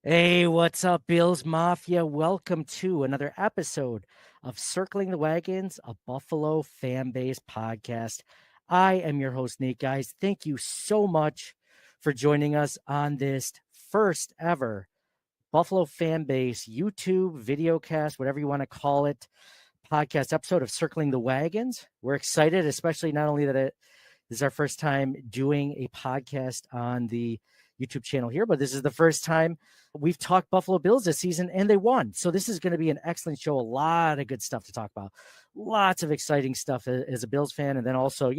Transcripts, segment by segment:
Hey, what's up, Bills Mafia? Welcome to another episode of Circling the Wagons, a Buffalo fan base podcast. I am your host, Nate. Guys, thank you so much for joining us on this first ever Buffalo fan base YouTube video cast, whatever you want to call it, podcast episode of Circling the Wagons. We're excited, especially not only that this is our first time doing a podcast on the YouTube channel here, but this is the first time we've talked Buffalo Bills this season and they won. So this is going to be an excellent show. A lot of good stuff to talk about. Lots of exciting stuff as a Bills fan. And then also,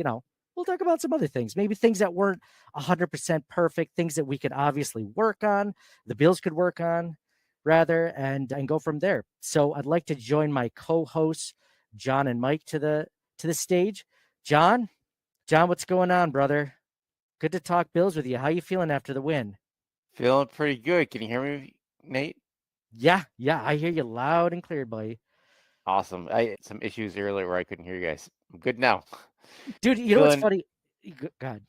we'll talk about some other things, maybe things that weren't 100% perfect, things that we could obviously work on, the Bills could work on rather, and go from there. So I'd like to join my co-hosts, John and Mike, to the stage. John, what's going on, brother? Good to talk Bills with you. How you feeling after the win? Feeling pretty good. Can you hear me, Nate? Yeah, I hear you loud and clear, buddy. Awesome. I had some issues earlier where I couldn't hear you guys. I'm good now. Dude, you know what's funny? God.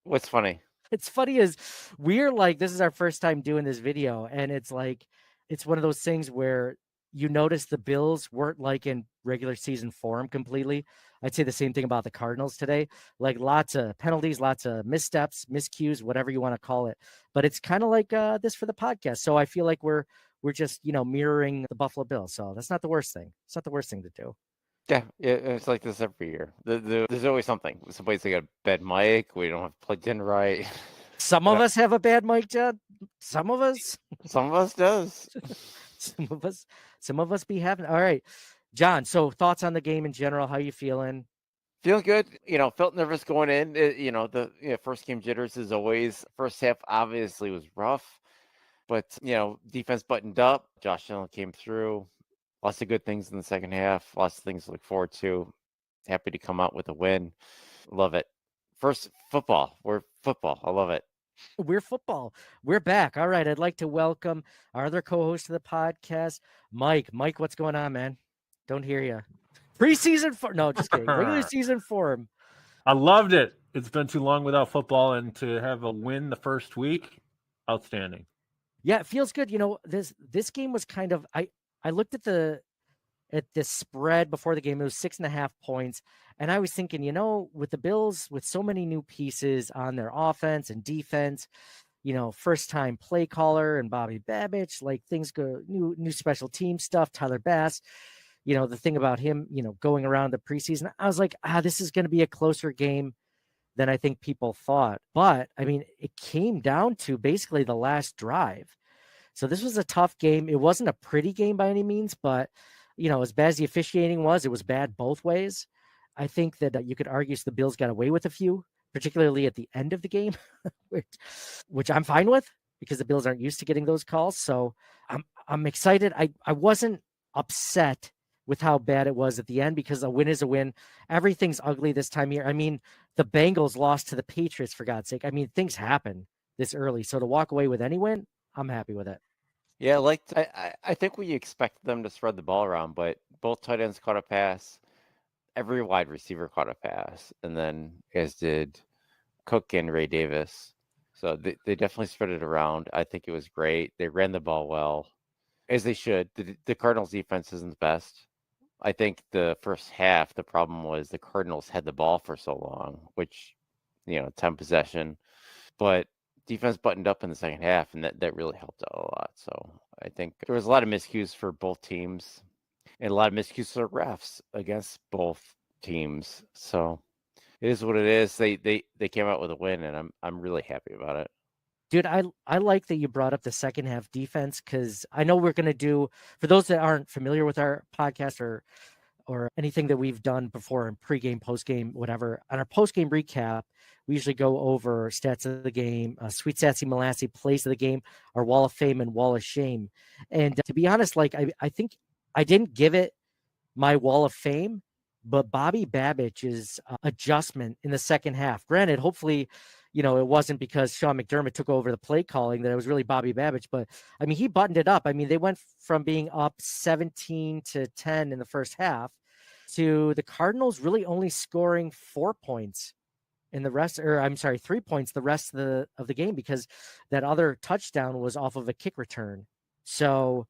What's funny? It's funny is we're like, this is our first time doing this video, and it's like, it's one of those things where you notice the Bills weren't like in regular season form completely. I'd say the same thing about the Cardinals today. Like lots of penalties, lots of missteps, miscues, whatever you want to call it. But it's kind of like this for the podcast. So I feel like we're just, mirroring the Buffalo Bills. So that's not the worst thing. It's not the worst thing to do. Yeah, it's like this every year. There's always something. Somebody's got a bad mic. We don't have plugged in right. Some of us have a bad mic, John. Some of us. Some of us does. Some of us be having. All right, John. So thoughts on the game in general? How you feeling? Feeling good. Felt nervous going in. The first game jitters as always. First half obviously was rough, but defense buttoned up. Josh Allen came through. Lots of good things in the second half. Lots of things to look forward to. Happy to come out with a win. Love it. First football. We're football. I love it. We're football. We're back. All right. I'd like to welcome our other co-host of the podcast, Mike. Mike, what's going on, man? Don't hear you. Preseason form. No, just kidding. Regular season form. I loved it. It's been too long without football, and to have a win the first week, outstanding. Yeah, it feels good. This game was kind of I looked at the spread before the game. It was 6.5 points. And I was thinking, with the Bills, with so many new pieces on their offense and defense, first time play caller and Bobby Babich, like things go new special team stuff, Tyler Bass, the thing about him, going around the preseason, I was like, this is going to be a closer game than I think people thought. But I mean, it came down to basically the last drive. So this was a tough game. It wasn't a pretty game by any means, but as bad as the officiating was, it was bad both ways. I think that you could argue the Bills got away with a few, particularly at the end of the game, which I'm fine with because the Bills aren't used to getting those calls. So I'm excited. I wasn't upset with how bad it was at the end because a win is a win. Everything's ugly this time of year. I mean, the Bengals lost to the Patriots, for God's sake. I mean, things happen this early. So to walk away with any win, I'm happy with it. Yeah, I think we expected them to spread the ball around, but both tight ends caught a pass. Every wide receiver caught a pass, and then as did Cook and Ray Davis. So they definitely spread it around. I think it was great. They ran the ball well, as they should. The Cardinals defense isn't the best. I think the first half, the problem was the Cardinals had the ball for so long, which, 10 possession. But defense buttoned up in the second half, and that really helped out a lot. So I think there was a lot of miscues for both teams and a lot of miscues for refs against both teams. So it is what it is. They came out with a win, and I'm really happy about it. Dude, I like that you brought up the second half defense because I know we're going to do, for those that aren't familiar with our podcast or anything that we've done before in pregame, postgame, whatever, on our postgame recap, we usually go over stats of the game, Sweet Sassy Molassy plays of the game, our Wall of Fame and Wall of Shame. And to be honest, like I think I didn't give it my Wall of Fame, but Bobby Babich's adjustment in the second half. Granted, hopefully, it wasn't because Sean McDermott took over the play calling that it was really Bobby Babich, but I mean, he buttoned it up. I mean, they went from being up 17-10 in the first half to the Cardinals really only scoring 4 points in the rest, or I'm sorry, 3 points the rest of the game, because that other touchdown was off of a kick return. So,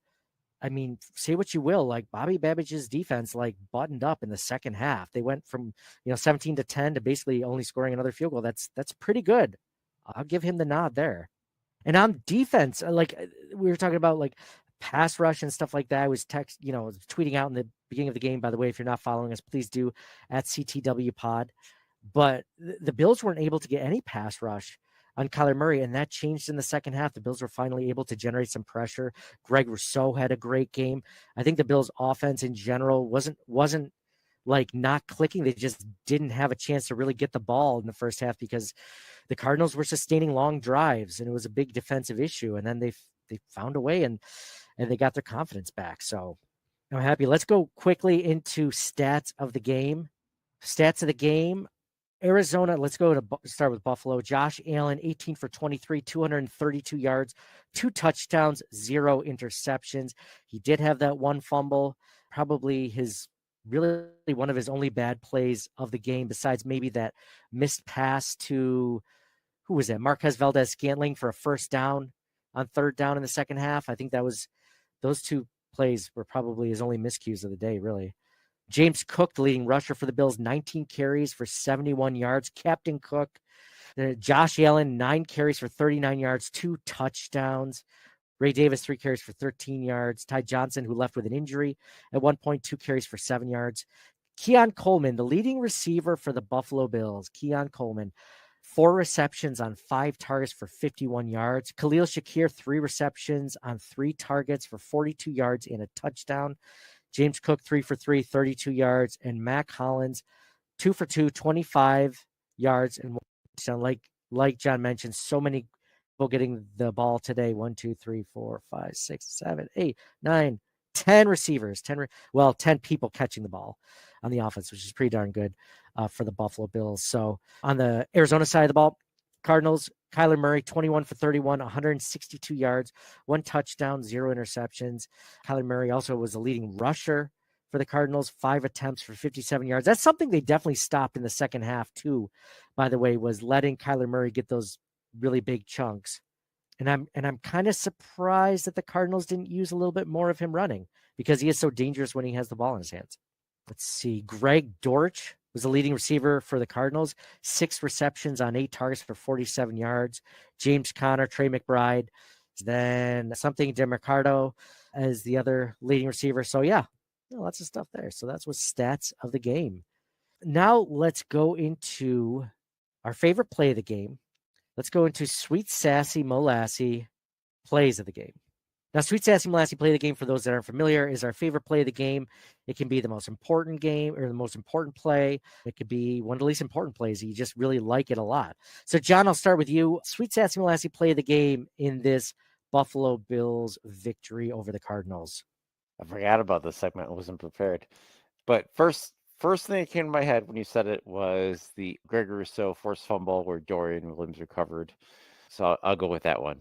I mean, say what you will, like Bobby Babich's defense like buttoned up in the second half. They went from 17-10 to basically only scoring another field goal. That's pretty good. I'll give him the nod there. And on defense, like we were talking about, like pass rush and stuff like that. I was tweeting out in the beginning of the game. By the way, if you're not following us, please do at CTW Pod. But the Bills weren't able to get any pass rush on Kyler Murray, and that changed in the second half. The Bills were finally able to generate some pressure. Greg Rousseau had a great game. I think the Bills' offense in general wasn't like not clicking. They just didn't have a chance to really get the ball in the first half because the Cardinals were sustaining long drives, and it was a big defensive issue. And then they found a way, and they got their confidence back. So I'm happy. Let's go quickly into stats of the game. Stats of the game. Arizona, let's go to start with Buffalo. Josh Allen, 18 for 23, 232 yards, 2 touchdowns, 0 interceptions. He did have that one fumble, probably really one of his only bad plays of the game, besides maybe that missed pass to, who was that? Marquez Valdez-Scantling for a first down on third down in the second half. I think those 2 plays were probably his only miscues of the day, really. James Cook, the leading rusher for the Bills, 19 carries for 71 yards. Captain Cook. Josh Allen, 9 carries for 39 yards, 2 touchdowns. Ray Davis, 3 carries for 13 yards. Ty Johnson, who left with an injury, at 2 carries for 7 yards. Keon Coleman, the leading receiver for the Buffalo Bills. Keon Coleman, 4 receptions on 5 targets for 51 yards. Khalil Shakir, 3 receptions on 3 targets for 42 yards and a touchdown. James Cook, 3 for 3, 32 yards. And Mac Hollins, 2 for 2, 25 yards. And like John mentioned, so many people getting the ball today. 1, 2, 3, 4, 5, 6, 7, 8, 9, 10 receivers. 10 people catching the ball on the offense, which is pretty darn good for the Buffalo Bills. So on the Arizona side of the ball, Cardinals, Kyler Murray, 21 for 31, 162 yards, 1 touchdown, 0 interceptions. Kyler Murray also was the leading rusher for the Cardinals, 5 attempts for 57 yards. That's something they definitely stopped in the second half too, by the way, was letting Kyler Murray get those really big chunks. And I'm kind of surprised that the Cardinals didn't use a little bit more of him running, because he is so dangerous when he has the ball in his hands. Let's see. Greg Dortch was the leading receiver for the Cardinals, 6 receptions on 8 targets for 47 yards. James Conner, Trey McBride, then something DeMarcado as the other leading receiver. So yeah, lots of stuff there. So that's what stats of the game. Now let's go into our favorite play of the game. Let's go into Sweet Sassy Molassy plays of the game. Now, Sweet Sassy Molassy play of the game, for those that aren't familiar, is our favorite play of the game. It can be the most important game or the most important play. It could be one of the least important plays. You just really like it a lot. So, John, I'll start with you. Sweet Sassy Molassy play of the game in this Buffalo Bills victory over the Cardinals. I forgot about this segment. I wasn't prepared. But first thing that came to my head when you said it was the Greg Rousseau forced fumble where Dorian Williams recovered. So I'll go with that one.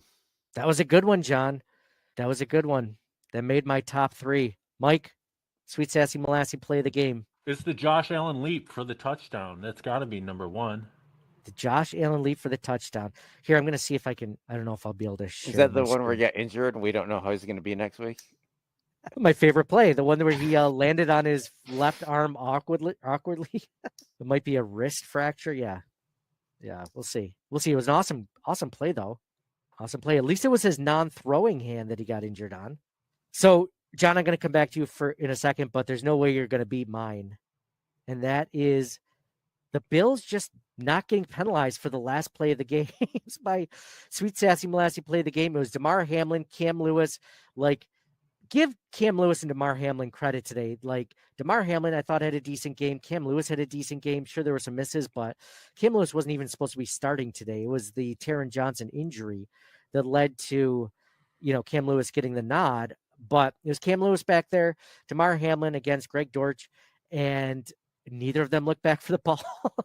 That was a good one, John. That was a good one. That made my top 3. Mike, Sweet Sassy Molassy play of the game. It's the Josh Allen leap for the touchdown. That's got to be number 1. The Josh Allen leap for the touchdown. Here, I'm going to see if I can. I don't know if I'll be able to share. Is that the one where he got injured and we don't know how he's going to be next week? My favorite play, the one where he landed on his left arm awkwardly. It might be a wrist fracture. Yeah, we'll see. It was an awesome play though. Awesome play. At least it was his non-throwing hand that he got injured on. So, John, I'm going to come back to you in a second, but there's no way you're going to beat mine. And that is the Bills just not getting penalized for the last play of the game. It's by Sweet Sassy Molassy play of the game. It was Damar Hamlin, Cam Lewis. Like, give Cam Lewis and Damar Hamlin credit today. Like, Damar Hamlin, I thought, had a decent game. Cam Lewis had a decent game. Sure, there were some misses, but Cam Lewis wasn't even supposed to be starting today. It was the Taron Johnson injury that led to, Cam Lewis getting the nod. But it was Cam Lewis back there, Damar Hamlin against Greg Dortch, and neither of them looked back for the ball.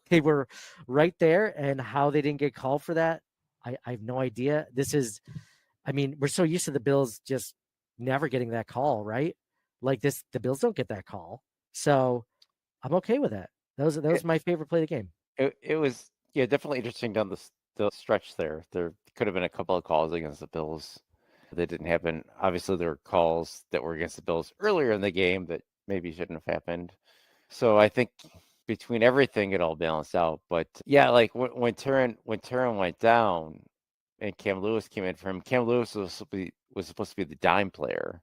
They were right there, and how they didn't get called for that, I have no idea. We're so used to the Bills just never getting that call, right? Like this, the Bills don't get that call. So I'm okay with that. That was my favorite play of the game. It was Yeah, definitely interesting down the stretch there. There could have been a couple of calls against the Bills that didn't happen. Obviously, there were calls that were against the Bills earlier in the game that maybe shouldn't have happened. So I think between everything, it all balanced out. But yeah, like when Turin went down and Cam Lewis came in for him, Cam Lewis was supposed to be the dime player,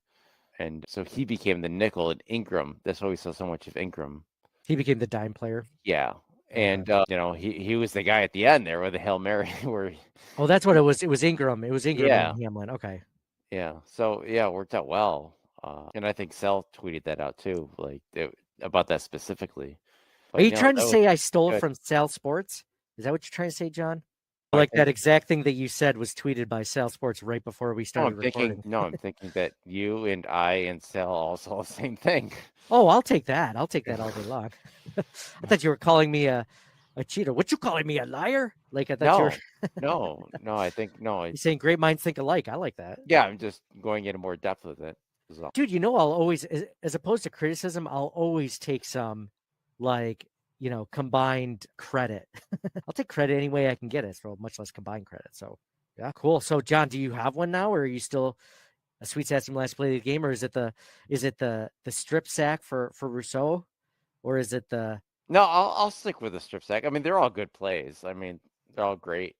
and so he became the nickel. And Ingram, that's why we saw so much of Ingram. He became the dime player. Yeah. And he was the guy at the end there with the Hail Mary where Oh, that's what it was. It was Ingram. It was Ingram yeah. and Hamlin. Okay. Yeah. So yeah, it worked out well. And I think Sal tweeted that out too, like about that specifically. Are you trying to that was say I stole it good. from Sal Sports? Is that what you're trying to say, John? I Like think that exact thing that you said was tweeted by Sal Sports right before we no, started I'm thinking recording. no, I'm thinking that you and I and Sal all saw the same thing. Oh, I'll take that. I'll take that all day long. I thought you were calling me a cheater. What you calling me, a liar? Like I thought you were. No, I think no. You're saying great minds think alike. I like that. Yeah, I'm just going into more depth with it. So. Dude, you know, I'll always, as opposed to criticism, I'll always take some, like, you know, combined credit. I'll take credit any way I can get it, so much less combined credit. So, yeah, cool. So, John, do you have one now, or are you still a sweet sassy last play of the game, or is it the strip sack for Rousseau, or is it the? No, I'll stick with the strip sack. I mean, they're all good plays. I mean, they're all great.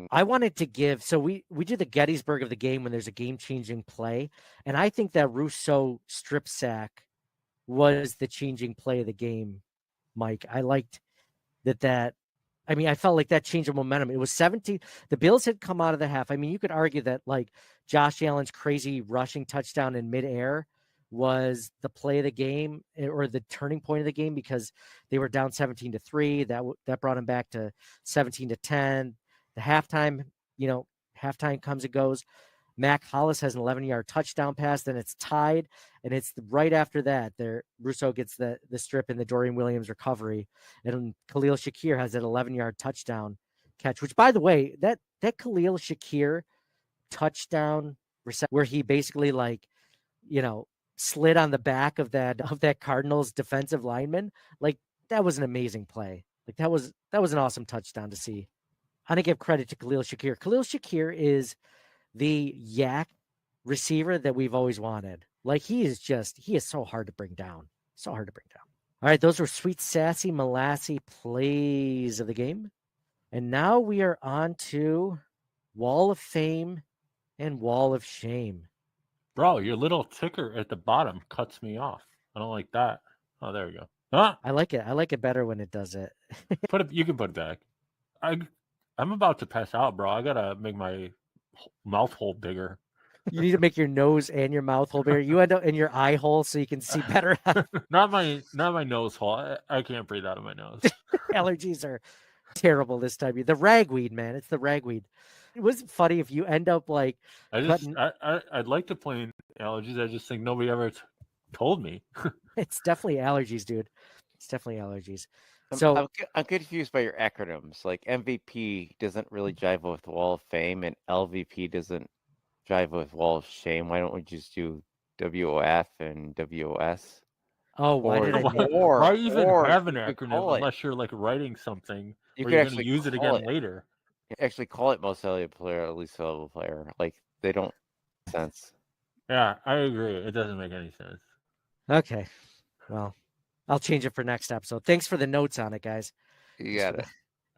I wanted to give, so we do the Gettysburg of the game when there's a game-changing play, and I think that Rousseau strip sack was the changing play of the game, Mike. I liked that. I mean, I felt like that changed the momentum. It was 17. The Bills had come out of the half. I mean, you could argue that like Josh Allen's crazy rushing touchdown in midair was the play of the game or the turning point of the game because they were down 17-3. That brought them back to 17-10. The halftime, halftime comes and goes. Mac Hollis has an 11-yard touchdown pass, then it's tied, and it's right after that. Rousseau gets the strip in the Dorian Williams recovery, and Khalil Shakir has that 11-yard touchdown catch. Which, by the way, that Khalil Shakir touchdown where he basically slid on the back of that Cardinals defensive lineman, like that was an amazing play. Like that was an awesome touchdown to see. I'm gonna give credit to Khalil Shakir. Khalil Shakir is the yak receiver that we've always wanted. Like he is so hard to bring down. So hard to bring down. All right, those were sweet, sassy, molassy plays of the game. And now we are on to Wall of Fame and Wall of Shame. Bro, your little ticker at the bottom cuts me off. I don't like that. Oh, there we go. Huh? I like it. I like it better when it does it. You can put it back. I'm about to pass out, bro. I gotta make my mouth hole bigger. You need to make your nose and your mouth hole bigger. You end up in your eye hole so you can see better. Not my nose hole. I can't breathe out of my nose. Allergies are terrible this time. The ragweed, man. It's the ragweed. It was funny if you end up like. I'd like to play allergies. I just think nobody ever told me. It's definitely allergies, dude. It's definitely allergies. So I'm confused by your acronyms. Like MVP doesn't really jive with Wall of Fame, and LVP doesn't jive with Wall of Shame. Why don't we just do WOF and WOS? Oh, why even have an acronym unless you're like writing something you or you're going to use it again later? You actually call it most valuable player, at least valuable player. Like they don't make sense. Yeah, I agree. It doesn't make any sense. Okay, well. I'll change it for next episode. Thanks for the notes on it, guys. You got it.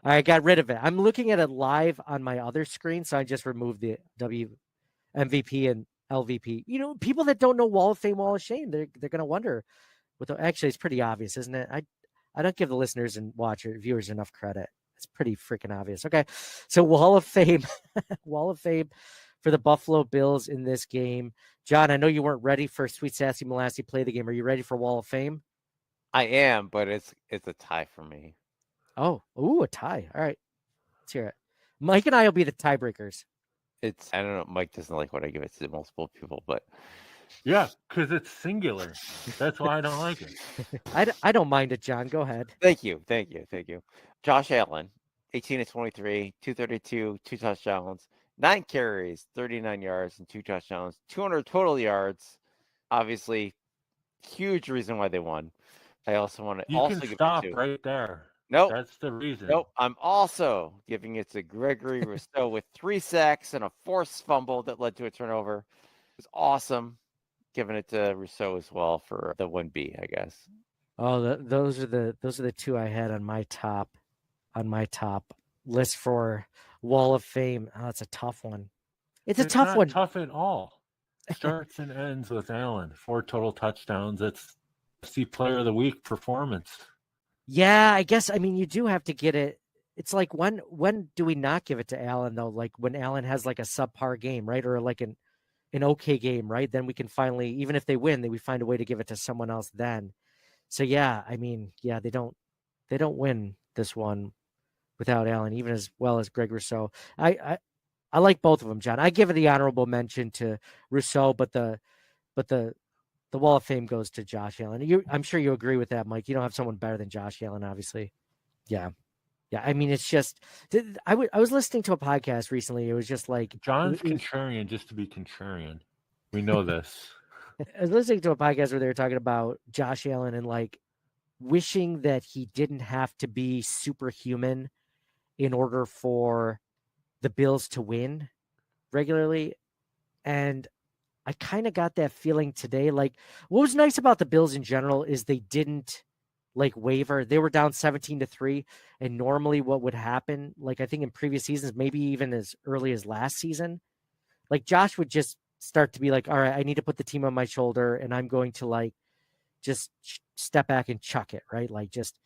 I got rid of it. I'm looking at it live on my other screen, so I just removed the MVP and LVP. You know, people that don't know Wall of Fame, Wall of Shame, they're going to wonder. Actually, it's pretty obvious, isn't it? I don't give the listeners and viewers enough credit. It's pretty freaking obvious. Okay, so Wall of Fame, Wall of Fame for the Buffalo Bills in this game. John, I know you weren't ready for Sweet Sassy Molassy play the game. Are you ready for Wall of Fame? I am, but it's a tie for me. Oh, a tie. All right. Let's hear it. Mike and I will be the tiebreakers. I don't know. Mike doesn't like when I give it to multiple people, but yeah, because it's singular. That's why I don't like it. I don't mind it, John. Go ahead. Thank you. Josh Allen, 18-23, 232, 2 touchdowns, 9 carries, 39 yards, and 2 touchdowns, 200 total yards. Obviously, huge reason why they won. I also want to give stop right there. Nope. That's the reason. Nope. I'm also giving it to Gregory Rousseau with 3 sacks and a forced fumble that led to a turnover. It was awesome. Giving it to Rousseau as well for the 1B, I guess. Oh, those are the two I had on my top list for Wall of Fame. Oh, it's a tough one. It's a tough not one. tough at all. Starts and ends with Allen. 4 total touchdowns. It's the player of the week performance. Yeah, I guess. I mean, you do have to get it. It's like when do we not give it to Allen though? Like when Allen has like a subpar game, right, or like an okay game, right? Then we can finally, even if they win, then we find a way to give it to someone else. Then, so yeah, I mean, yeah, they don't win this one without Allen, even as well as Greg Rousseau. I like both of them, John. I give it the honorable mention to Rousseau, but the Wall of Fame goes to Josh Allen. I'm sure you agree with that, Mike. You don't have someone better than Josh Allen, obviously. Yeah. Yeah. I mean, it's just, I was listening to a podcast recently. It was just like, John's contrarian just to be contrarian. We know this. I was listening to a podcast where they were talking about Josh Allen and like wishing that he didn't have to be superhuman in order for the Bills to win regularly. And I kind of got that feeling today. Like, what was nice about the Bills in general is they didn't like waver. They were down 17-3. And normally what would happen, like I think in previous seasons, maybe even as early as last season, like Josh would just start to be like, all right, I need to put the team on my shoulder and I'm going to like just step back and chuck it, right? Like just,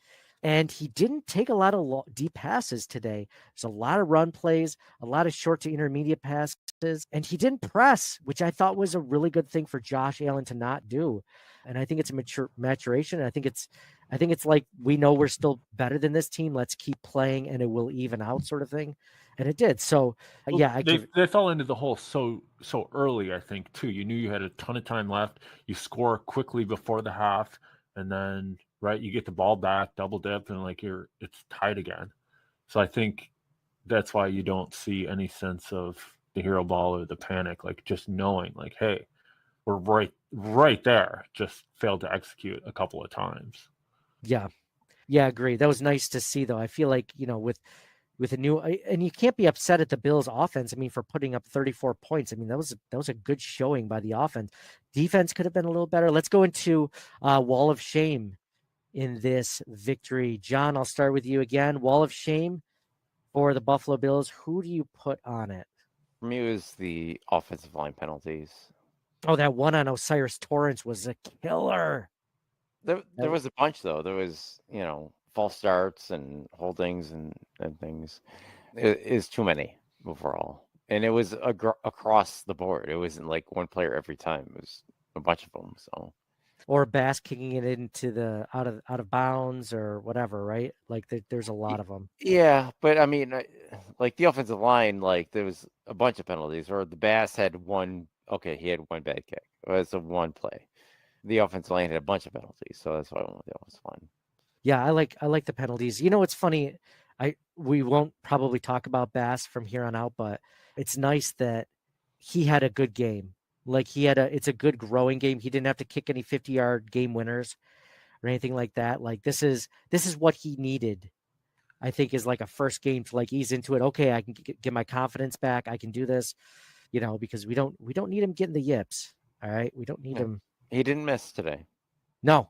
and he didn't take a lot of deep passes today. There's a lot of run plays, a lot of short to intermediate passes, and he didn't press, which I thought was a really good thing for Josh Allen to not do. And I think it's a maturation. I think it's like, we know we're still better than this team. Let's keep playing and it will even out sort of thing. And it did. So Well, yeah, they fell into the hole so early, I think, too. You knew you had a ton of time left. You score quickly before the half, and then right, you get the ball back, double dip, and like it's tied again. So I think that's why you don't see any sense of the hero ball or the panic, like just knowing, like, hey, we're right there. Just failed to execute a couple of times. Yeah, agree. That was nice to see, though. I feel like, with a new, and you can't be upset at the Bills offense. I mean, for putting up 34 points. I mean, that was a good showing by the offense. Defense could have been a little better. Let's go into Wall of Shame in this victory. John, I'll start with you again. Wall of Shame for the Buffalo Bills. Who do you put on it? For me, it was the offensive line penalties. Oh, that one on Osiris Torrance was a killer. There was a bunch, though. There was, false starts and holdings and things. It is too many overall. And it was across the board. It wasn't like one player every time. It was a bunch of them. So, or Bass kicking it into the out of bounds or whatever, right? Like there's a lot of them. Yeah, but I mean, like the offensive line, like there was a bunch of penalties. Or the Bass had one. Okay, he had one bad kick. It was a one play. The offensive line had a bunch of penalties, so that's why I went with the offensive line. Yeah, I like the penalties. You know, it's funny. We won't probably talk about Bass from here on out, but it's nice that he had a good game. Like it's a good growing game. He didn't have to kick any 50-yard game winners or anything like that. Like this is what he needed. I think is like a first game to like ease into it. Okay, I can get my confidence back. I can do this, because we don't need him getting the yips. All right, we don't need him. He didn't miss today. No,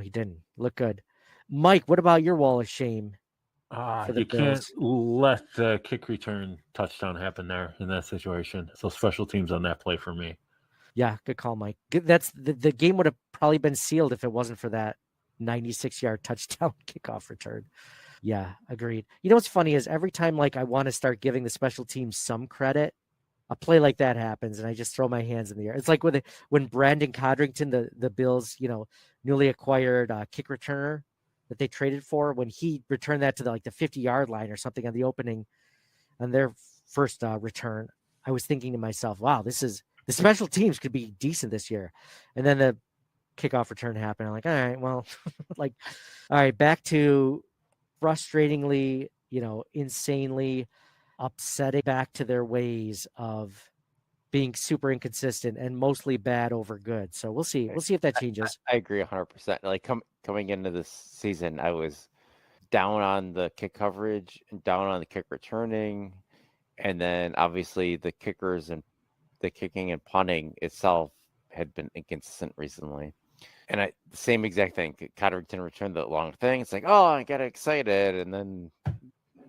he didn't. Look good. Mike, what about your wall of shame? You can't let the kick return touchdown happen there in that situation. So special teams on that play for me. Yeah, good call, Mike. That's the game would have probably been sealed if it wasn't for that 96-yard touchdown kickoff return. Yeah, agreed. You know what's funny is every time like I want to start giving the special teams some credit, a play like that happens and I just throw my hands in the air. It's like when Brandon Codrington, the Bills, newly acquired kick returner that they traded for, when he returned that to the 50-yard line or something on the opening on their first return, I was thinking to myself, wow, the special teams could be decent this year. And then the kickoff return happened. I'm like, all right, well, all right, back to frustratingly, insanely upsetting, back to their ways of being super inconsistent and mostly bad over good. So we'll see. We'll see if that changes. I agree 100%. Like coming into this season, I was down on the kick coverage and down on the kick returning. And then obviously the kickers and the kicking and punting itself had been inconsistent recently. And the same exact thing. Codrington returned the long thing. It's like, oh, I got excited. And then,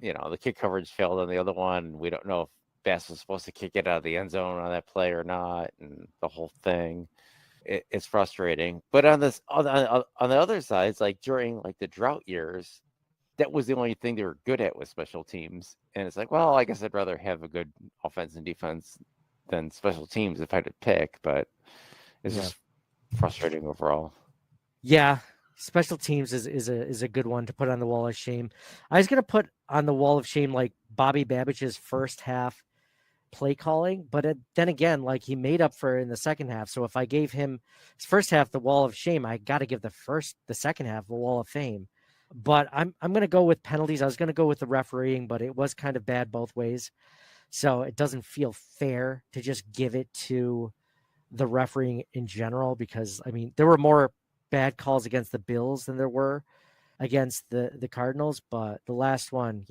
the kick coverage failed on the other one. We don't know if Bass was supposed to kick it out of the end zone on that play or not. And the whole thing. It's frustrating. But on the other side, it's like during like the drought years, that was the only thing they were good at with special teams. And it's like, well, I guess I'd rather have a good offense and defense than special teams if I had to pick. But it's just frustrating overall. Yeah, special teams is a good one to put on the wall of shame. I was gonna put on the wall of shame like Bobby Babich's first half play calling, but then again, like he made up for it in the second half. So if I gave him his first half the wall of shame, I got to give the second half the wall of fame. But I'm gonna go with penalties. I was gonna go with the refereeing, but it was kind of bad both ways. So it doesn't feel fair to just give it to the refereeing in general, because I mean there were more bad calls against the Bills than there were against the Cardinals, but the last one,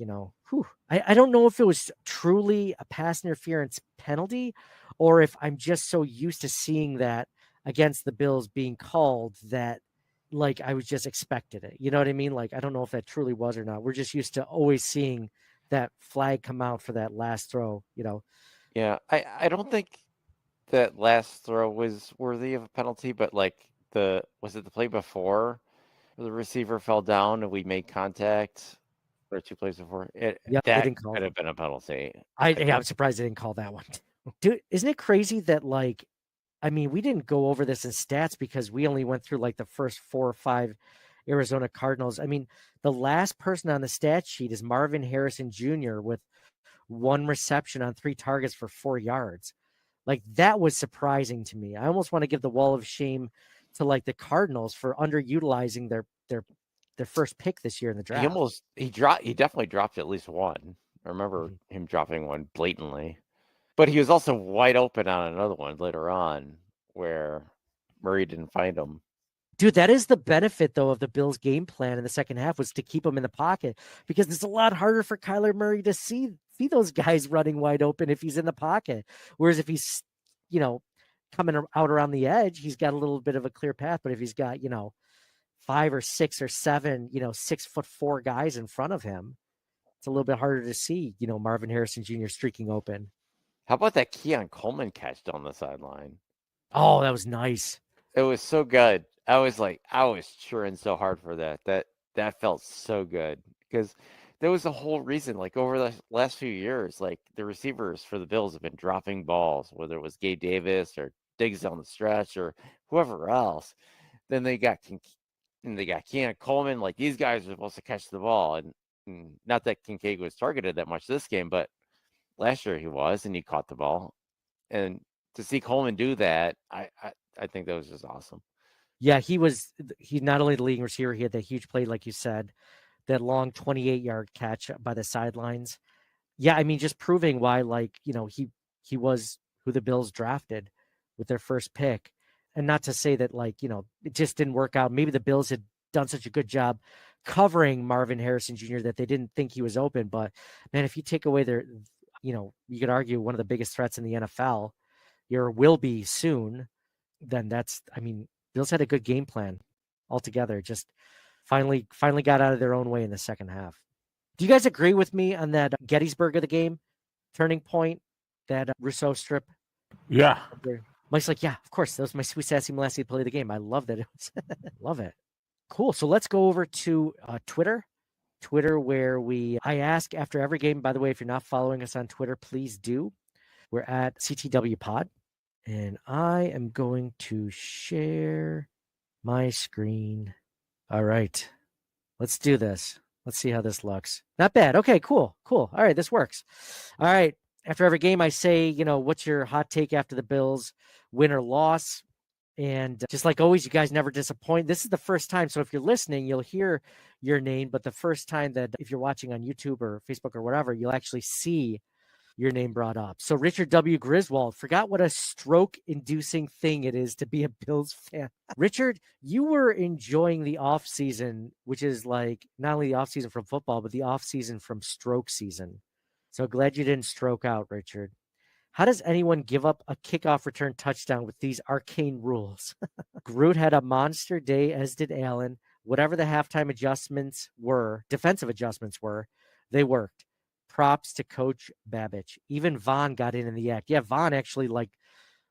I don't know if it was truly a pass interference penalty or if I'm just so used to seeing that against the Bills being called that like I was just expected it. You know what I mean? Like I don't know if that truly was or not. We're just used to always seeing that flag come out for that last throw, Yeah, I don't think that last throw was worthy of a penalty, but like was it the play before where the receiver fell down and we made contact, or 2 plays before? They That didn't call could it. have been a penalty. I'm surprised they didn't call that one. Dude, isn't it crazy that like, I mean, we didn't go over this in stats because we only went through like the first 4 or 5 Arizona Cardinals. I mean, the last person on the stat sheet is Marvin Harrison Jr. with 1 reception on 3 targets for 4 yards. Like that was surprising to me. I almost want to give the wall of shame to like the Cardinals for underutilizing their first pick this year in the draft. He definitely dropped at least one. I remember him dropping one blatantly. But he was also wide open on another one later on where Murray didn't find him. Dude, that is the benefit, though, of the Bills' game plan in the second half was to keep him in the pocket, because it's a lot harder for Kyler Murray to see those guys running wide open if he's in the pocket. Whereas if he's, coming out around the edge, he's got a little bit of a clear path. But if he's got, 5 or 6 or 7, 6'4" guys in front of him, it's a little bit harder to see, Marvin Harrison Jr. streaking open. How about that Keon Coleman catch down the sideline? Oh, that was nice. It was so good. I was cheering so hard for that. That felt so good because there was a whole reason, like over the last few years, like the receivers for the Bills have been dropping balls, whether it was Gabe Davis or Diggs down the stretch or whoever else. Then they got Keon Coleman. Like these guys are supposed to catch the ball, and not that Kincaid was targeted that much this game, but last year he was, and he caught the ball. And to see Coleman do that, I think that was just awesome. Yeah, he's not only the leading receiver, he had that huge play, like you said, that long 28-yard catch by the sidelines. Yeah, I mean, just proving why, like, he was who the Bills drafted with their first pick. And not to say that, like, it just didn't work out. Maybe the Bills had done such a good job covering Marvin Harrison Jr. that they didn't think he was open. But, man, if you take away you could argue one of the biggest threats in the NFL, will be soon, then Bills had a good game plan altogether. Just finally got out of their own way in the second half. Do you guys agree with me on that Gettysburg of the game turning point, that Rousseau strip? Yeah. Mike's like, yeah, of course. That was my sweet sassy molasses play of the game. I love that. Love it. Cool. So let's go over to Twitter, where I ask after every game. By the way, if you're not following us on Twitter, please do. We're at CTW Pod. And I am going to share my screen. All right. Let's do this. Let's see how this looks. Not bad. Okay, cool. All right, this works. All right. After every game, I say, what's your hot take after the Bills win or loss? And just like always, you guys never disappoint. This is the first time. So if you're listening, you'll hear your name. But the first time that if you're watching on YouTube or Facebook or whatever, you'll actually see your name brought up. So Richard W. Griswold forgot what a stroke-inducing thing it is to be a Bills fan. Richard, you were enjoying the off season, which is like not only the off season from football, but the off season from stroke season. So glad you didn't stroke out, Richard. How does anyone give up a kickoff return touchdown with these arcane rules? Groot had a monster day, as did Allen. Whatever the halftime adjustments were, defensive adjustments were, they worked. Props to Coach Babich. Even Vaughn got in the act. Yeah, Vaughn actually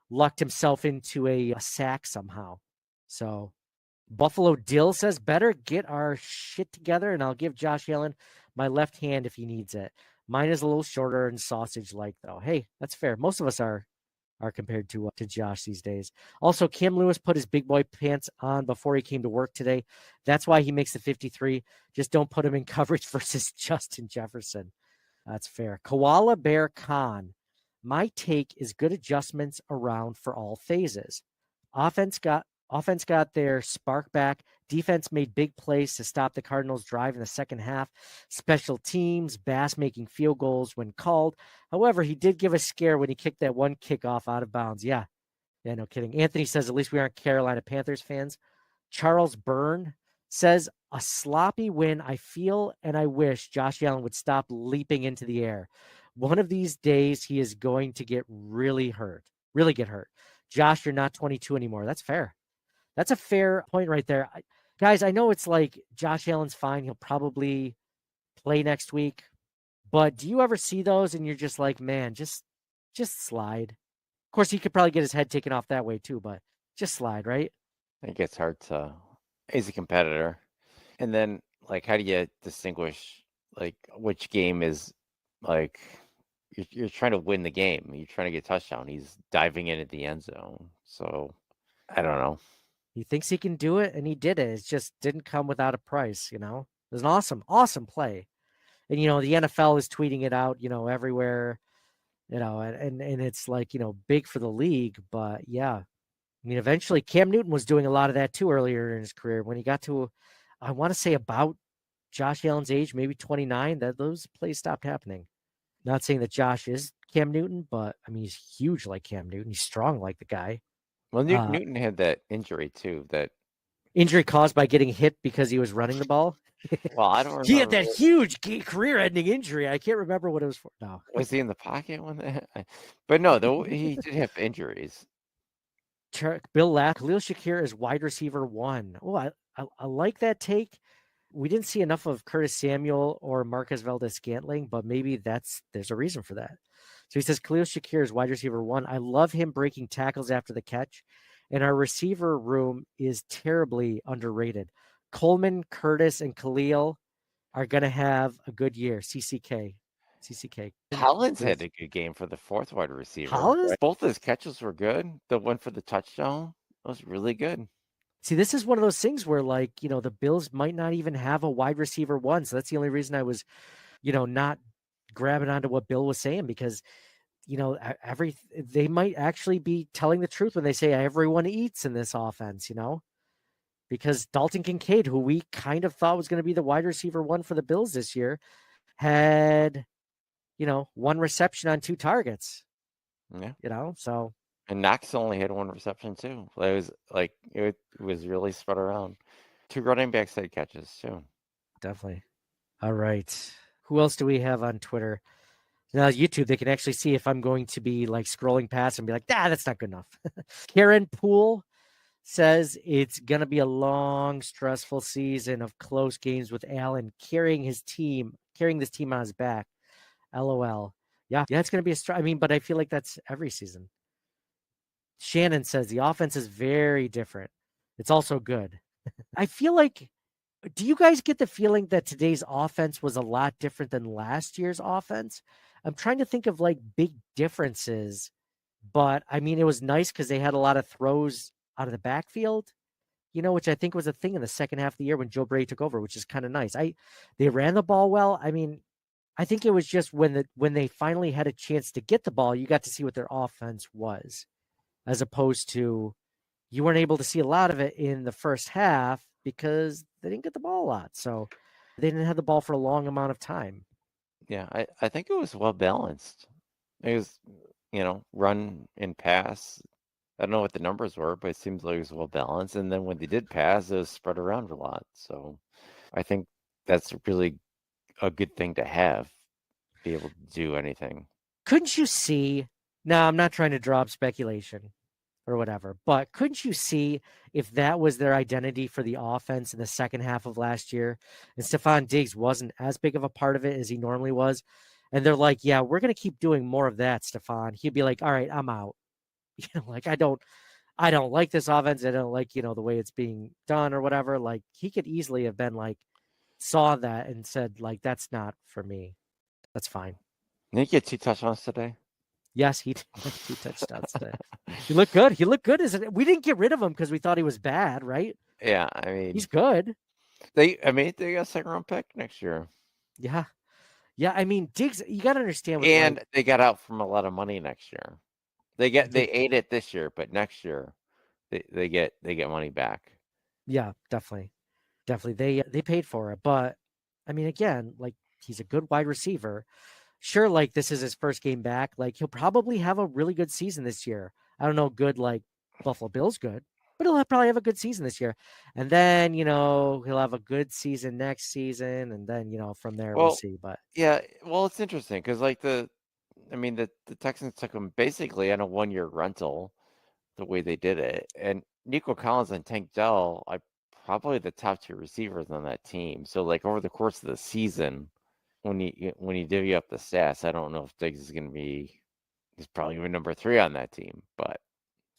lucked himself into a sack somehow. So Buffalo Dill says, better get our shit together, and I'll give Josh Allen my left hand if he needs it. Mine is a little shorter and sausage-like, though. Hey, that's fair. Most of us are compared to Josh these days. Also, Kim Lewis put his big boy pants on before he came to work today. That's why he makes the 53. Just don't put him in coverage versus Justin Jefferson. That's fair. Koala Bear Khan. My take is good adjustments around for all phases. Offense got their spark back. Defense made big plays to stop the Cardinals' drive in the second half. Special teams, Bass making field goals when called. However, he did give a scare when he kicked that one kickoff out of bounds. Yeah, no kidding. Anthony says, at least we aren't Carolina Panthers fans. Charles Byrne says, a sloppy win. I feel and I wish Josh Allen would stop leaping into the air. One of these days, he is going to get really get hurt. Josh, you're not 22 anymore. That's fair. That's a fair point right there. Guys, I know it's like Josh Allen's fine. He'll probably play next week. But do you ever see those and you're just like, man, just slide? Of course, he could probably get his head taken off that way too, but just slide, right? It gets hard to, he's a competitor. And then, like, how do you distinguish, like, which game is, like, you're trying to win the game. You're trying to get a touchdown. He's diving in at the end zone. So, I don't know. He thinks he can do it, and he did it. It just didn't come without a price, It was an awesome play. And, the NFL is tweeting it out, everywhere, and it's like, big for the league. But, yeah, I mean, eventually Cam Newton was doing a lot of that, too, earlier in his career. When he got to, I want to say about Josh Allen's age, maybe 29, that those plays stopped happening. Not saying that Josh is Cam Newton, but, I mean, he's huge like Cam Newton. He's strong like the guy. Well, Newton had that injury too. That injury caused by getting hit because he was running the ball. Well, I don't remember. He had that huge career-ending injury. I can't remember what it was for. No, was he in the pocket when that? But no, though he did have injuries. Bill Lapp, Khalil Shakir is wide receiver 1. Oh, I like that take. We didn't see enough of Curtis Samuel or Marquez Valdez-Scantling, but maybe there's a reason for that. So he says Khalil Shakir is wide receiver 1. I love him breaking tackles after the catch, and our receiver room is terribly underrated. Coleman, Curtis, and Khalil are going to have a good year. CCK. Collins had a good game for the fourth wide receiver. Collins? Both his catches were good. The one for the touchdown was really good. See, this is one of those things where, like, the Bills might not even have a wide receiver 1. So that's the only reason I was, not grabbing onto what Bill was saying, because, they might actually be telling the truth when they say everyone eats in this offense, because Dalton Kincaid, who we kind of thought was going to be the wide receiver 1 for the Bills this year, had, 1 reception on 2 targets. Yeah. So. And Knox only had 1 reception too. It was really spread around. 2 running backs had catches too. Definitely. All right. Who else do we have on Twitter? Now, YouTube, they can actually see if I'm going to be like scrolling past and be like, that's not good enough. Karen Poole says it's going to be a long, stressful season of close games with Allen carrying this team on his back. LOL. Yeah, it's going to be but I feel like that's every season. Shannon says the offense is very different. It's also good. I feel like, do you guys get the feeling that today's offense was a lot different than last year's offense? I'm trying to think of like big differences, but I mean, it was nice because they had a lot of throws out of the backfield, which I think was a thing in the second half of the year when Joe Brady took over, which is kind of nice. They ran the ball well. I mean, I think it was just when they finally had a chance to get the ball, you got to see what their offense was, as opposed to you weren't able to see a lot of it in the first half because they didn't get the ball a lot. So they didn't have the ball for a long amount of time. Yeah, I think it was well balanced. It was, run and pass. I don't know what the numbers were, but it seems like it was well balanced. And then when they did pass, it was spread around a lot. So I think that's really a good thing to have, be able to do anything. Couldn't you see? Now, I'm not trying to draw up speculation or whatever, but couldn't you see if that was their identity for the offense in the second half of last year, and Stephon Diggs wasn't as big of a part of it as he normally was, and they're like, yeah, we're going to keep doing more of that, Stephon. He'd be like, all right, I'm out. Like I don't like this offense. I don't like, the way it's being done or whatever. Like he could easily have been like, saw that and said like, that's not for me. That's fine. Did he get 2 touchdowns today? Yes, he did 2 touchdowns today. He looked good. He looked good. We didn't get rid of him because we thought he was bad, right? Yeah, I mean, he's good. They got a second-round pick next year. Yeah. Yeah, I mean, Diggs, you got to understand. And they got out from a lot of money next year. They ate it this year, but next year they get money back. Yeah, definitely. They paid for it. But, I mean, again, like, he's a good wide receiver. Sure, like, this is his first game back. Like, he'll probably have a really good season this year. I don't know, good, like, Buffalo Bills good, but he'll probably have a good season this year. And then, he'll have a good season next season. And then, from there, we'll see. But yeah, well, it's interesting because, like, the Texans took him basically on a 1-year rental the way they did it. And Nico Collins and Tank Dell are probably the top 2 receivers on that team. So, like, over the course of the season, when you divvy up the stats, I don't know if Diggs is going to be. He's probably going to be number 3 on that team, but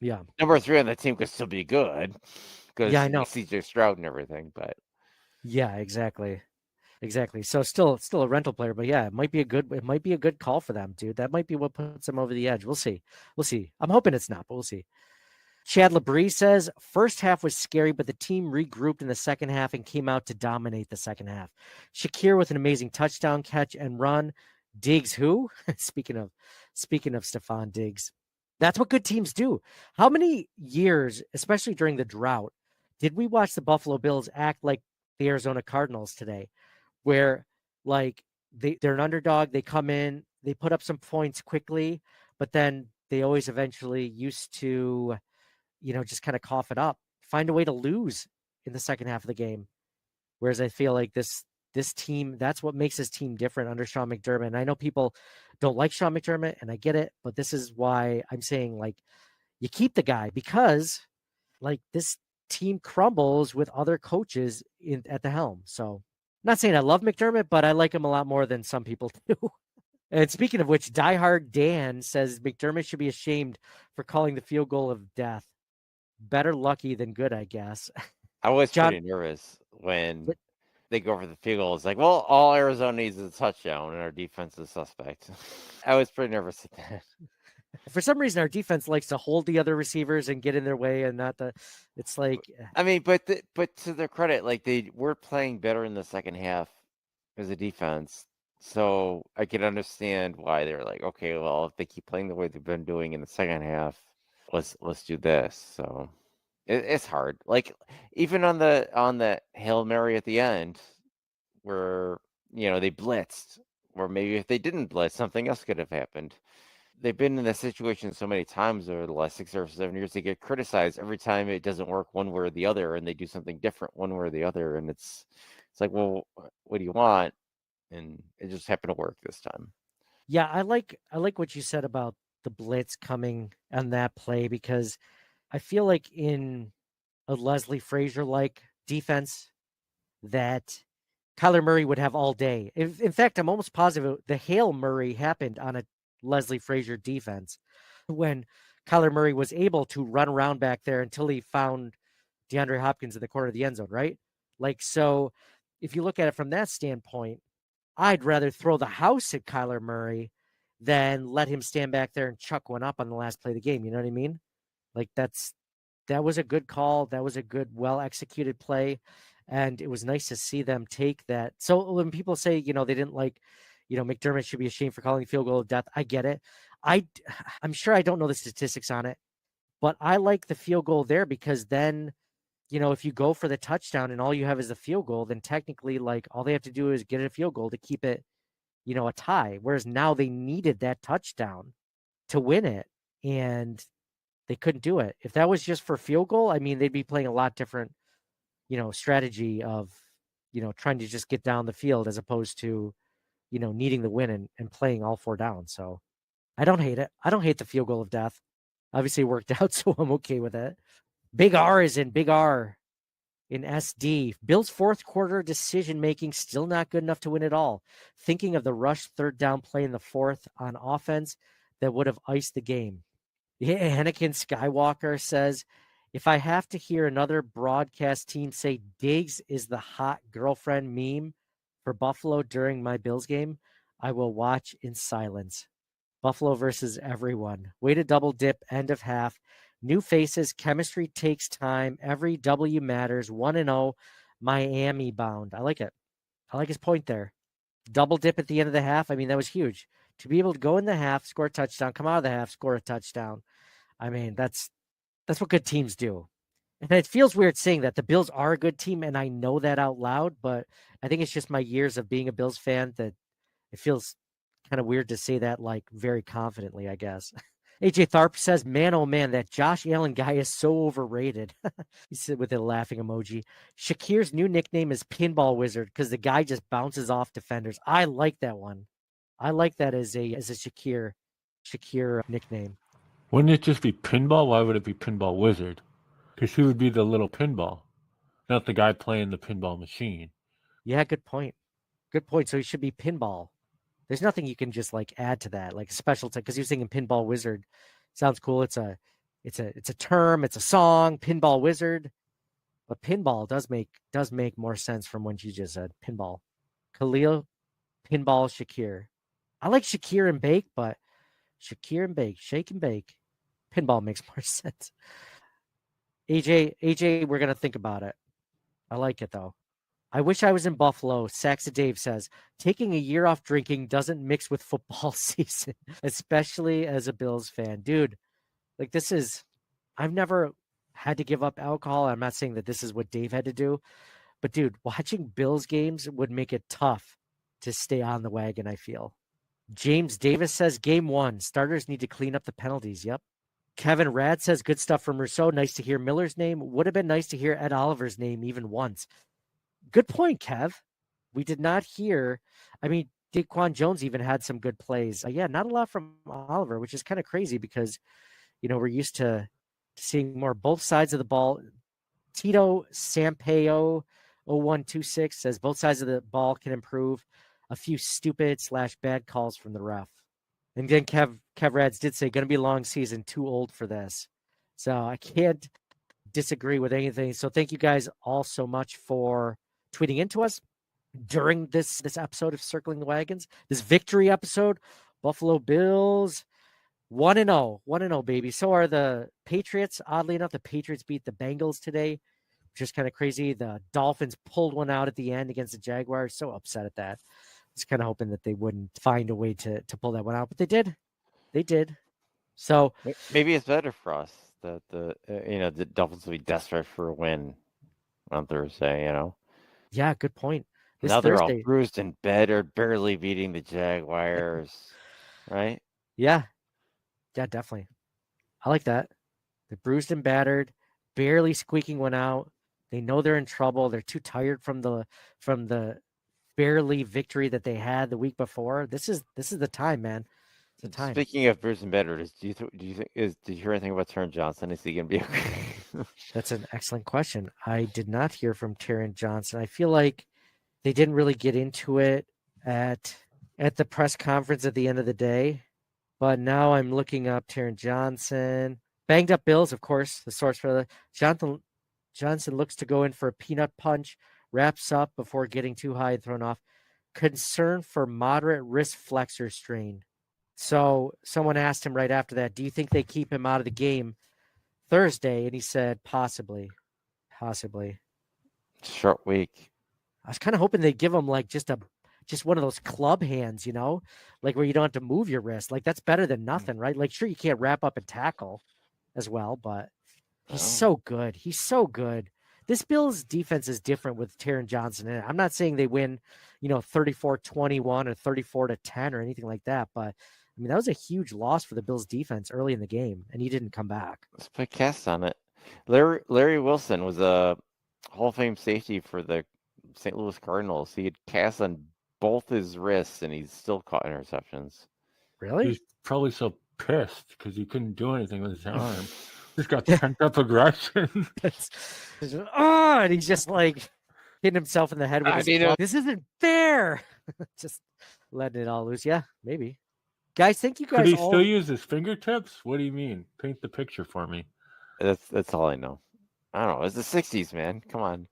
yeah, number 3 on that team could still be good because I know CJ Stroud and everything. But yeah, exactly. So still a rental player, but yeah, it might be a good call for them, dude. That might be what puts them over the edge. We'll see. I'm hoping it's not, but we'll see. Chad Labrie says, first half was scary, but the team regrouped in the second half and came out to dominate the second half. Shakir with an amazing touchdown catch and run. Diggs, who? Speaking of Stephon Diggs, that's what good teams do. How many years, especially during the drought, did we watch the Buffalo Bills act like the Arizona Cardinals today, where like they're an underdog, they come in, they put up some points quickly, but then they always eventually used to just kind of cough it up, find a way to lose in the second half of the game. Whereas I feel like this team, that's what makes this team different under Sean McDermott. And I know people don't like Sean McDermott, and I get it, but this is why I'm saying, like, you keep the guy, because like this team crumbles with other coaches at the helm. So not saying I love McDermott, but I like him a lot more than some people do. And speaking of which, Diehard Dan says McDermott should be ashamed for calling the field goal of death. Better lucky than good, I guess. I was pretty nervous when they go for the field goal. It's like, well, all Arizona needs is a touchdown, and our defense is suspect. I was pretty nervous at that. For some reason, our defense likes to hold the other receivers and get in their way, and not the. It's like, I mean, but to their credit, like, they were playing better in the second half as a defense. So I can understand why they're like, okay, well, if they keep playing the way they've been doing in the second half, let's do this. So it's hard. Like, even on the Hail Mary at the end, where they blitzed, or maybe if they didn't blitz, something else could have happened. They've been in this situation so many times over the last 6 or 7 years. They get criticized every time it doesn't work one way or the other, and they do something different one way or the other, and it's like, well, what do you want? And it just happened to work this time. Yeah, I like what you said about the blitz coming on that play, because I feel like in a Leslie Frazier-like defense that Kyler Murray would have all day. In fact, I'm almost positive the Hail Murray happened on a Leslie Frazier defense when Kyler Murray was able to run around back there until he found DeAndre Hopkins in the corner of the end zone, right? Like, so if you look at it from that standpoint, I'd rather throw the house at Kyler Murray than let him stand back there and chuck one up on the last play of the game. You know what I mean? Like, that was a good call. That was a good, well-executed play. And it was nice to see them take that. So when people say, they didn't like, McDermott should be ashamed for calling field goal of death, I get it. I'm sure I don't know the statistics on it, but I like the field goal there, because then, if you go for the touchdown and all you have is a field goal, then technically, like, all they have to do is get a field goal to keep it, a tie. Whereas now they needed that touchdown to win it, and they couldn't do it. If that was just for field goal, I mean, they'd be playing a lot different, strategy of, trying to just get down the field as opposed to, needing the win and playing all 4 downs. So I don't hate it. I don't hate the field goal of death. Obviously it worked out, so I'm okay with it. Big R is in Big R in SD. Bills' fourth quarter decision-making still not good enough to win it all. Thinking of the rush third down play in the fourth on offense that would have iced the game. Yeah, Anakin Skywalker says, if I have to hear another broadcast team say Diggs is the hot girlfriend meme for Buffalo during my Bills game, I will watch in silence. Buffalo versus everyone. Way to double dip, end of half. New faces, chemistry takes time. Every W matters. 1-0, Miami bound. I like it. I like his point there. Double dip at the end of the half. I mean, that was huge. To be able to go in the half, score a touchdown, come out of the half, score a touchdown. I mean, that's what good teams do. And it feels weird saying that. The Bills are a good team, and I know that out loud, but I think it's just my years of being a Bills fan that it feels kind of weird to say that like very confidently, I guess. AJ Tharp says, man, oh man, that Josh Allen guy is so overrated. He said with a laughing emoji. Shakir's new nickname is Pinball Wizard because the guy just bounces off defenders. I like that one. I like that as a Shakir nickname. Wouldn't it just be pinball? Why would it be Pinball Wizard? Because he would be the little pinball, not the guy playing the pinball machine. Yeah, good point. Good point. So he should be Pinball. There's nothing you can just like add to that, like special because he was thinking Pinball Wizard. Sounds cool. It's a term, it's a song, Pinball Wizard. But pinball does make more sense from what you just said. Pinball. Khalil, Pinball, Shakir. I like Shakir and Bake, but Shakir and Bake, shake and bake. Pinball makes more sense. AJ, we're gonna think about it. I like it though. I wish I was in Buffalo. Saxa Dave says, taking a year off drinking doesn't mix with football season, especially as a Bills fan. Dude, like I've never had to give up alcohol. I'm not saying that this is what Dave had to do, but dude, watching Bills games would make it tough to stay on the wagon, I feel. James Davis says, game 1, starters need to clean up the penalties. Yep. Kevin Rad says, good stuff from Rousseau. Nice to hear Miller's name. Would have been nice to hear Ed Oliver's name even once. Good point, Kev. We did not hear. I mean, Daquan Jones even had some good plays. Yeah, not a lot from Oliver, which is kind of crazy because, we're used to seeing more both sides of the ball. Tito Sampaio 0126 says both sides of the ball can improve. A few stupid/bad calls from the ref. And then Kev Rads did say, going to be a long season, too old for this. So I can't disagree with anything. So thank you guys all so much for tweeting into us during this episode of Circling the Wagons, this victory episode. Buffalo Bills 1-0, 1-0, baby. So are the Patriots. Oddly enough, the Patriots beat the Bengals today, which is kind of crazy. The Dolphins pulled one out at the end against the Jaguars. So upset at that. I was kind of hoping that they wouldn't find a way to pull that one out, but they did. They did. So maybe it's better for us that the Dolphins will be desperate for a win on Thursday. Yeah, good point. Now they're all bruised and battered, barely beating the Jaguars, right? Yeah, definitely. I like that. They're bruised and battered, barely squeaking one out. They know they're in trouble. They're too tired from the barely victory that they had the week before. This is the time, man. It's the time. Speaking of bruised and battered, did you hear anything about Taron Johnson? Is he going to be okay? That's an excellent question. I did not hear from Taron Johnson. I feel like they didn't really get into it at the press conference at the end of the day. But now I'm looking up Taron Johnson. Banged up Bills, of course, the source for the Johnson looks to go in for a peanut punch, wraps up before getting too high and thrown off. Concern for moderate wrist flexor strain. So someone asked him right after that, do you think they keep him out of the game Thursday? And he said, possibly. Short week. I was kind of hoping they'd give him like just one of those club hands, like where you don't have to move your wrist. Like that's better than nothing, right? Like sure, you can't wrap up and tackle as well, but he's so good. He's so good. This Bills defense is different with Taron Johnson in it. I'm not saying they win, 34-21 or 34-10 or anything like that, but I I mean, that was a huge loss for the Bills defense early in the game, and he didn't come back. Let's put cast on it. Larry Wilson was a Hall of Fame safety for the St. Louis Cardinals. He had cast on both his wrists, and he's still caught interceptions. Really? He's probably so pissed because he couldn't do anything with his arm. He's got pent up aggression. And he's just like hitting himself in the head with his glove. This isn't fair. Just letting it all loose. Yeah, maybe. Guys, thank you guys. Could he still use his fingertips? What do you mean? Paint the picture for me. That's all I know. I don't know. It's the 60s, man. Come on.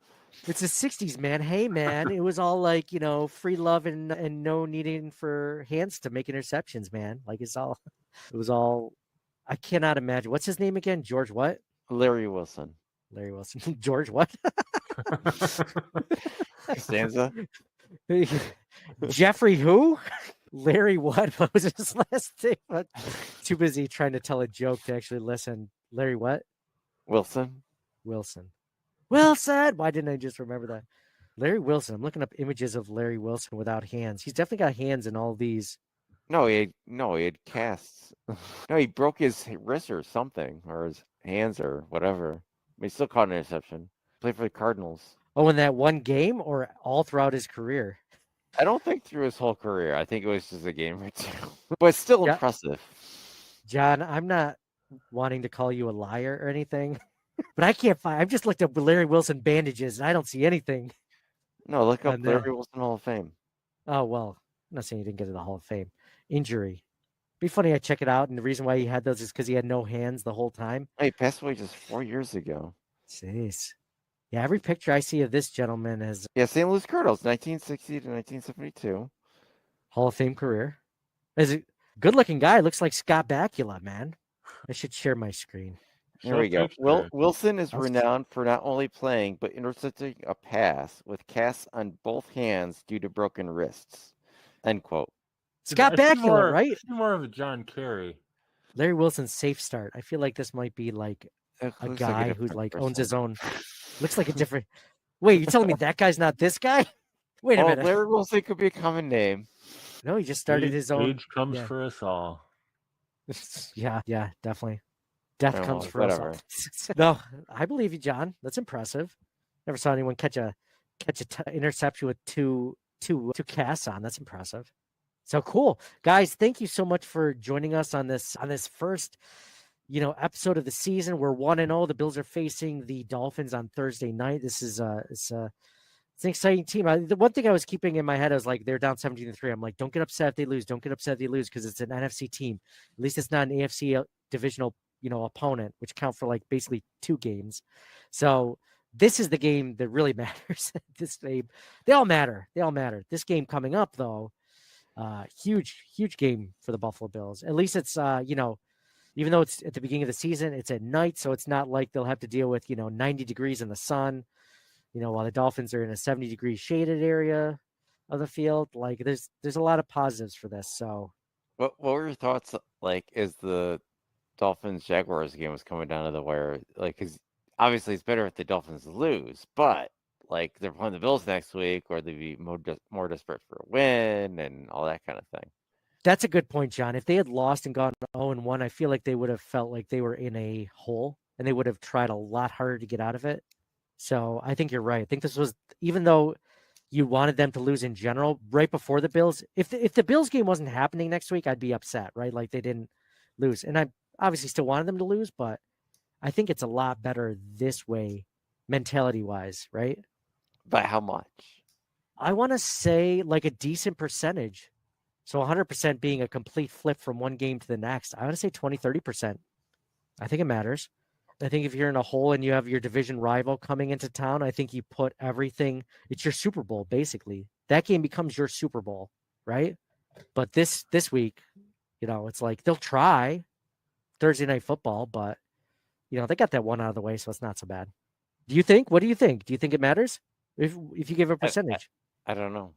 It's the 60s, man. Hey, man. It was all like, free love and no needing for hands to make interceptions, man. Like it was all, I cannot imagine. What's his name again? George what? Larry Wilson. George what? Costanza? Jeffrey who? Larry what? What was his last name? Too busy trying to tell a joke to actually listen. Larry what? Wilson. Why didn't I just remember that? Larry Wilson. I'm looking up images of Larry Wilson without hands. He's definitely got hands in all these. No, he had casts. No, he broke his wrist or something, or his hands or whatever. But he still caught an interception. Played for the Cardinals. Oh, in that one game or all throughout his career? I don't think through his whole career. I think it was just a game or two. But still impressive. John, I'm not wanting to call you a liar or anything, but I can't find. I've just looked up Larry Wilson bandages, and I don't see anything. No, look up Larry Wilson Hall of Fame. Oh, well, I'm not saying he didn't get to the Hall of Fame. Injury. Be funny, I check it out, and the reason why he had those is because he had no hands the whole time. He passed away just 4 years ago. Jeez. Yeah, every picture I see of this gentleman is... Yeah, St. Louis Cardinals, 1960 to 1972. Hall of Fame career. Is a good-looking guy. Looks like Scott Bakula, man. I should share my screen. There we go. Wilson is renowned for not only playing, but intercepting a pass with casts on both hands due to broken wrists. End quote. Scott Bakula, right? More of a John Kerry. Larry Wilson's safe start. I feel like this might be like a guy who owns his own. Looks like a different. Wait, you're telling me that guy's not this guy? Wait a minute. Larry Wilson could be a common name. No, he just started his own. Age comes for us all. Yeah, definitely. Death comes for us all. No, I believe you, John. That's impressive. Never saw anyone catch a interception with two casts on. That's impressive. So cool, guys. Thank you so much for joining us on this first, episode of the season. We're 1-0. The Bills are facing the Dolphins on Thursday night. This is it's an exciting team. The one thing I was keeping in my head, I was like, they're down 17-3. I'm like, don't get upset if they lose. Don't get upset if they lose because it's an NFC team. At least it's not an AFC divisional, opponent, which count for like basically 2 games. So this is the game that really matters. This game, they all matter. This game coming up though. Huge game for the Buffalo Bills. At least it's, even though it's at the beginning of the season, it's at night. So it's not like they'll have to deal with, 90 degrees in the sun, while the Dolphins are in a 70-degree shaded area of the field. Like there's a lot of positives for this. So what were your thoughts as the Dolphins Jaguars game was coming down to the wire? Because obviously it's better if the Dolphins lose, but they're playing the Bills next week, or they'd be more desperate for a win and all that kind of thing. That's a good point, John. If they had lost and gone 0-1, I feel like they would have felt like they were in a hole and they would have tried a lot harder to get out of it. So I think you're right. I think this was, even though you wanted them to lose in general, right before the Bills, if the Bills game wasn't happening next week, I'd be upset, right? Like they didn't lose. And I obviously still wanted them to lose, but I think it's a lot better this way, mentality-wise, right? By how much? I want to say like a decent percentage. So 100% being a complete flip from one game to the next. I want to say 20-30%. I think it matters. I think if you're in a hole and you have your division rival coming into town, I think you put everything. It's your Super Bowl, basically. That game becomes your Super Bowl, right? But this week, it's like they'll try Thursday Night Football, but, they got that one out of the way, so it's not so bad. What do you think? Do you think it matters? If you give a percentage, I don't know.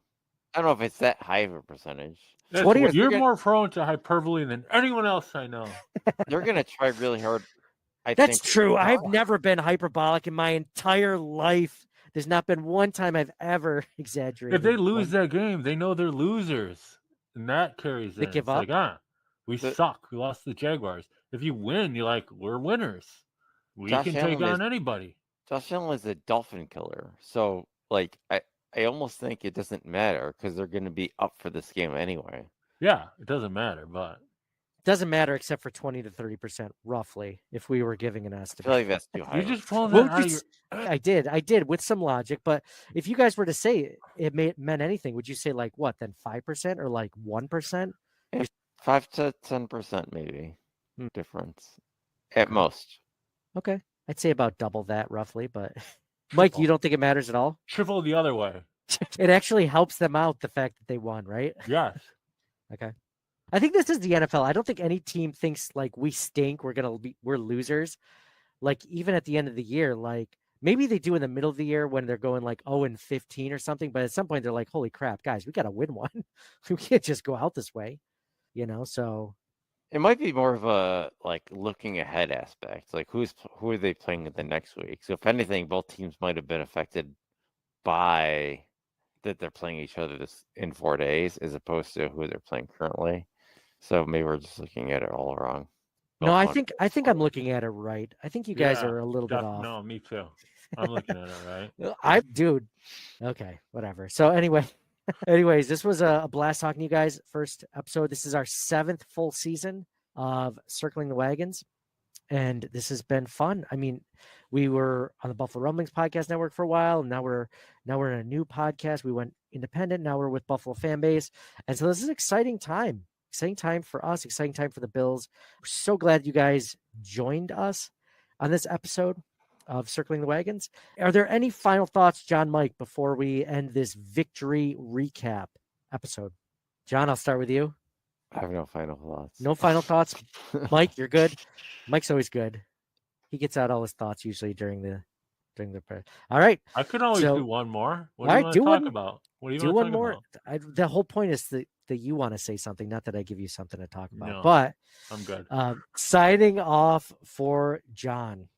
I don't know if it's that high of a percentage. You're more prone to hyperbole than anyone else I know. They're going to try really hard. That's true. I've never been hyperbolic in my entire life. There's not been one time I've ever exaggerated. If they lose that game, they know they're losers, and that carries. They give up. We suck. We lost to the Jaguars. If you win, you're like, we're winners. We Josh can Allen take on anybody. Josh Allen is a dolphin killer. So, like, I almost think it doesn't matter because they're going to be up for this game anyway. Yeah, it doesn't matter, but Doesn't matter except for 20 to 30% roughly if we were giving an I estimate. feel like that's too high. you just pulled What that would out you of your. I did with some logic, but if you guys were to say it meant anything, would you say like what then 5% or like 1%? 5 to 10% maybe difference at Okay. most. Okay. I'd say about double that roughly, but Mike, you don't think it matters at all? Triple the other way. It actually helps them out the fact that they won, right? Yes. Okay. I think this is the NFL. I don't think any team thinks like we stink, we're losers. Like even at the end of the year, like maybe they do in the middle of the year when they're going like 0-15 or something, but at some point they're like, holy crap, guys, we got to win one. We can't just go out this way, so. It might be more of a like looking ahead aspect. Like who are they playing the next week? So if anything, both teams might have been affected by that they're playing each other in 4 days as opposed to who they're playing currently. So maybe we're just looking at it all wrong. No, I think I'm looking at it right. I think you guys are a little bit off. No, me too. I'm looking at it right. Dude. Okay, whatever. So anyways, this was a blast talking to you guys. First episode. This is our 7th full season of Circling the Wagons, and this has been fun. I mean, we were on the Buffalo Rumblings Podcast Network for a while, and now we're in a new podcast. We went independent. Now we're with Buffalo Fan Base, and so this is an exciting time. Exciting time for us, exciting time for the Bills. We're so glad you guys joined us on this episode of Circling the Wagons. Are there any final thoughts, John, Mike, before we end this victory recap episode? John, I'll start with you. I have no final thoughts. No final thoughts? Mike, you're good? Mike's always good. He gets out all his thoughts usually during the prayer. All right. I could always do one more. What do you want to talk about? What do you do want one to talk more. about? The whole point is that you want to say something, not that I give you something to talk about. No, but I'm good. Signing off for John.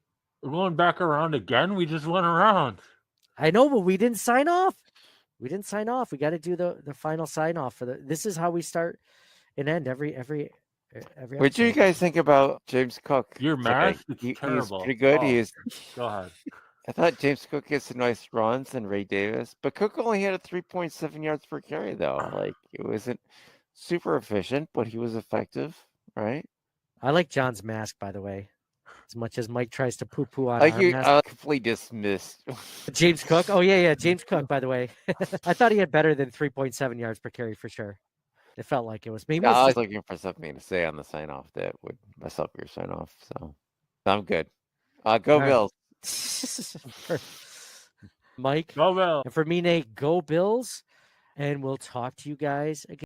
We're going back around again. We just went around. I know, but we didn't sign off. We got to do the final sign off for this is how we start and end every What do you guys think about James Cook? Your mask? It's terrible. He's pretty good. Go ahead. I thought James Cook gets some nice runs and Ray Davis, but Cook only had a 3.7 yards per carry though. Like it wasn't super efficient, but he was effective, right? I like John's mask, by the way. As much as Mike tries to poo-poo on like our you mask. completely dismissed James Cook. Oh yeah, James Cook. By the way, I thought he had better than 3.7 yards per carry for sure. It felt like it was. Maybe I was looking for something to say on the sign off that would mess up your sign off. So I'm good. Go Bills. Mike. Go Bills. And for me, Nate, go Bills. And we'll talk to you guys again.